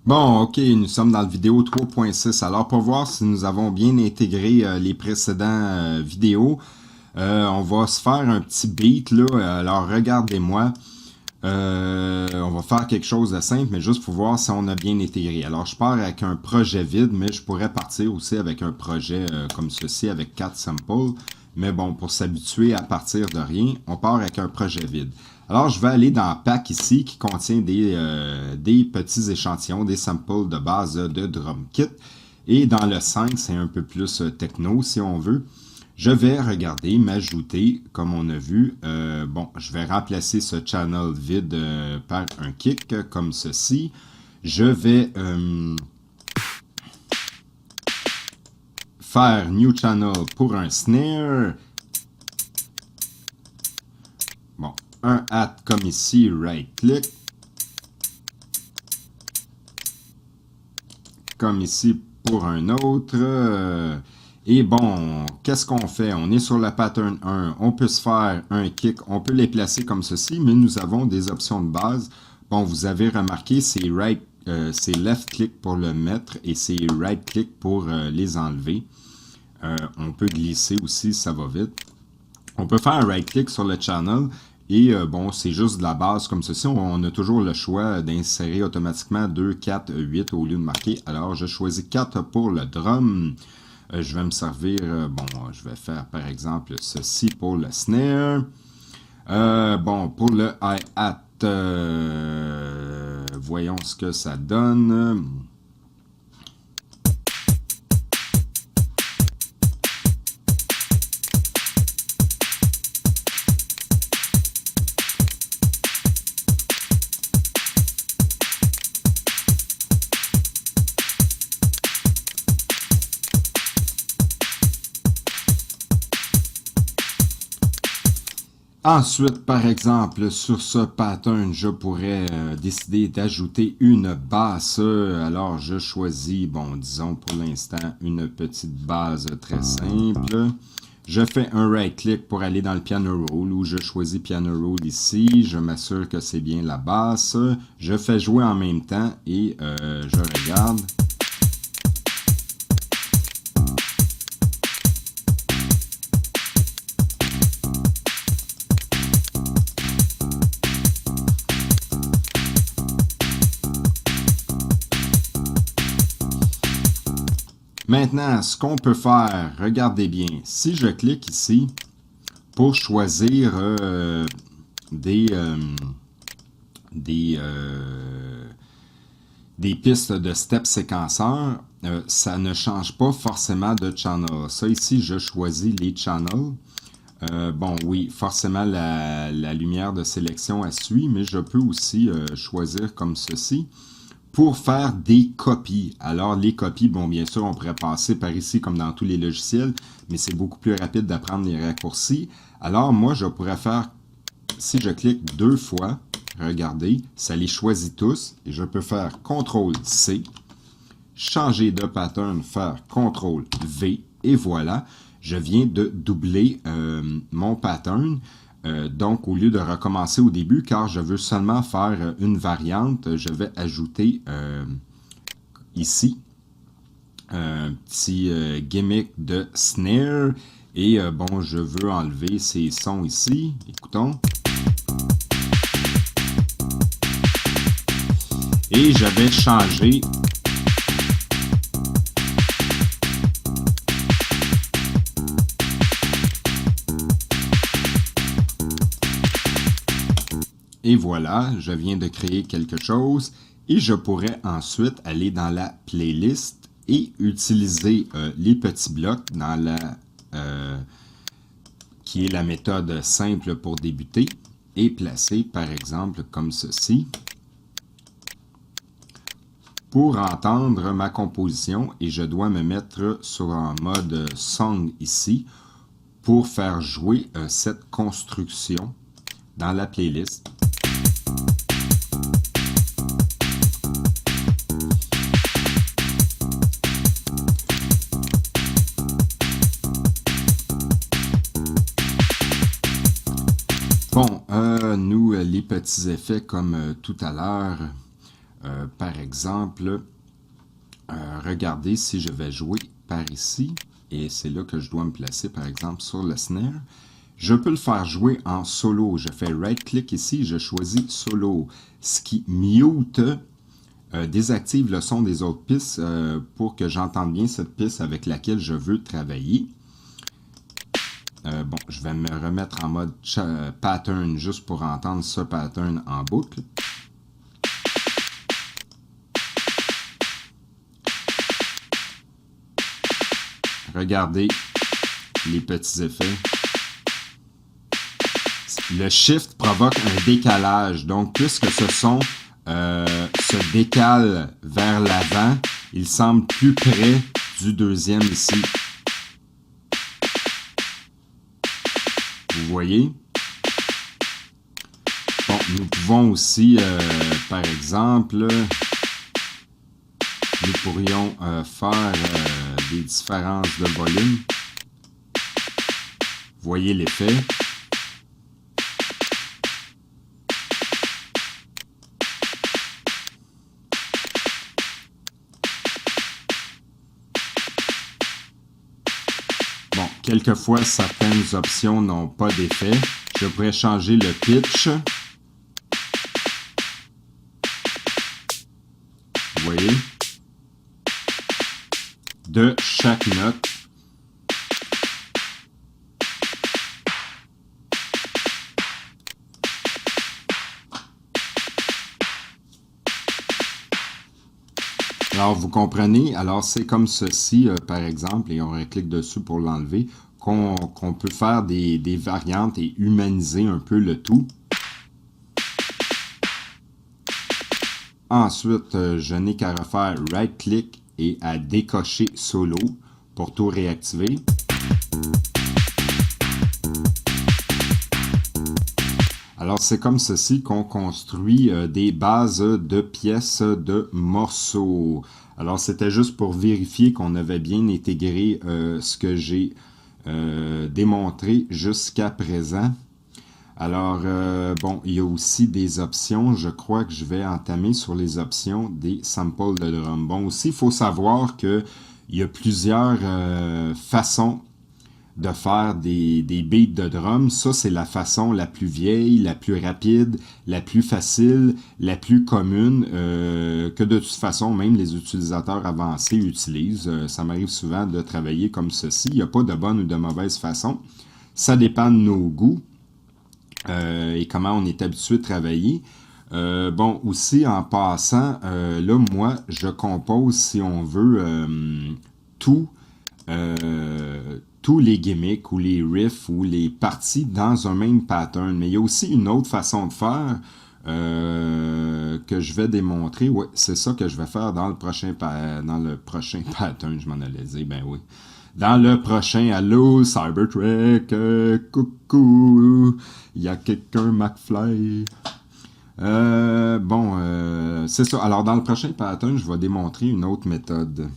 Bon, ok, nous sommes dans la vidéo 3.6. Alors, pour voir si nous avons bien intégré les précédents vidéos, on va se faire un petit beat là. Alors, regardez-moi. On va faire quelque chose de simple, mais juste pour voir si on a bien intégré. Alors, je pars avec un projet vide, mais je pourrais partir aussi avec un projet comme ceci, avec 4 samples. Mais bon, pour s'habituer à partir de rien, on part avec un projet vide. Alors, je vais aller dans Pack ici, qui contient des petits échantillons, des samples de base de drum kit. Et dans le 5, c'est un peu plus techno, si on veut. Je vais regarder, m'ajouter, comme on a vu. Bon, je vais remplacer ce channel vide par un kick, comme ceci. Je vais faire New Channel pour un snare. Bon, un hat comme ici, right-click. Comme ici pour un autre. Et bon, qu'est-ce qu'on fait? On est sur la pattern 1. On peut se faire un kick. On peut les placer comme ceci, mais nous avons des options de base. Bon, vous avez remarqué, c'est left click pour le mettre et c'est right click pour les enlever. On peut glisser aussi, ça va vite. On peut faire un right click sur le channel. Et bon, c'est juste de la base comme ceci. On a toujours le choix d'insérer automatiquement 2, 4, 8 au lieu de marquer. Alors, je choisis 4 pour le drum. Je vais me servir, bon, je vais faire par exemple ceci pour le snare. Bon, pour le hi-hat, voyons ce que ça donne. Ensuite, par exemple, sur ce pattern, je pourrais décider d'ajouter une basse. Alors, je choisis, bon, disons pour l'instant, une petite base très simple. Je fais un right-click pour aller dans le piano roll, où je choisis piano roll ici. Je m'assure que c'est bien la basse. Je fais jouer en même temps et je regarde. Maintenant, ce qu'on peut faire, regardez bien, si je clique ici pour choisir des pistes de step séquenceur, ça ne change pas forcément de channel. Ça ici, je choisis les channels. Bon, oui, forcément, la lumière de sélection, elle suit, mais je peux aussi choisir comme ceci. Pour faire des copies. Alors, les copies, bon, bien sûr, on pourrait passer par ici comme dans tous les logiciels, mais c'est beaucoup plus rapide d'apprendre les raccourcis. Alors, moi, je pourrais faire, si je clique 2 fois, regardez, ça les choisit tous, et je peux faire CTRL-C, changer de pattern, faire CTRL-V, et voilà, je viens de doubler mon pattern. Donc, au lieu de recommencer au début, car je veux seulement faire une variante, je vais ajouter ici un petit gimmick de snare. Et bon, je veux enlever ces sons ici. Écoutons. Et je vais changer et voilà, je viens de créer quelque chose et je pourrais ensuite aller dans la playlist et utiliser les petits blocs dans la qui est la méthode simple pour débuter et placer par exemple comme ceci pour entendre ma composition et je dois me mettre sur un mode song ici pour faire jouer cette construction dans la playlist. Bon, nous, les petits effets comme tout à l'heure, Par exemple, regardez si je vais jouer par ici, et c'est là que je dois me placer, par exemple, sur le snare. Je peux le faire jouer en solo. Je fais right-click ici, je choisis solo, ce qui mute, désactive le son des autres pistes pour que j'entende bien cette piste avec laquelle je veux travailler. Bon, je vais me remettre en mode pattern juste pour entendre ce pattern en boucle. Regardez les petits effets. Le shift provoque un décalage. Donc, puisque ce son se décale vers l'avant, il semble plus près du deuxième ici. Vous voyez? Bon, nous pouvons aussi, par exemple, nous pourrions faire des différences de volume. Vous voyez l'effet? Bon, quelquefois, certaines options n'ont pas d'effet. Je pourrais changer le pitch. Vous voyez? De chaque note. Alors, vous comprenez? Alors, c'est comme ceci, par exemple, et on clique dessus pour l'enlever, qu'on peut faire des variantes et humaniser un peu le tout. Ensuite, je n'ai qu'à refaire right-click et à décocher solo pour tout réactiver. Alors, c'est comme ceci qu'on construit des bases de pièces de morceaux. Alors, c'était juste pour vérifier qu'on avait bien intégré ce que j'ai démontré jusqu'à présent. Alors, bon, il y a aussi des options. Je crois que je vais entamer sur les options des samples de drum. Bon, aussi, il faut savoir qu'il y a plusieurs façons de faire des beats de drum. Ça, c'est la façon la plus vieille, la plus rapide, la plus facile, la plus commune, que de toute façon, même les utilisateurs avancés utilisent. Ça m'arrive souvent de travailler comme ceci. Il n'y a pas de bonne ou de mauvaise façon. Ça dépend de nos goûts et comment on est habitué de travailler. Bon, aussi, en passant, là, moi, je compose, si on veut, tous les gimmicks ou les riffs ou les parties dans un même pattern. Mais il y a aussi une autre façon de faire que je vais démontrer. Oui, c'est ça que je vais faire dans le prochain pattern, je m'en allais dire, ben oui. Dans le prochain Allô Cybertrek, coucou, il y a quelqu'un McFly. Bon, c'est ça. Alors, dans le prochain pattern, je vais démontrer une autre méthode.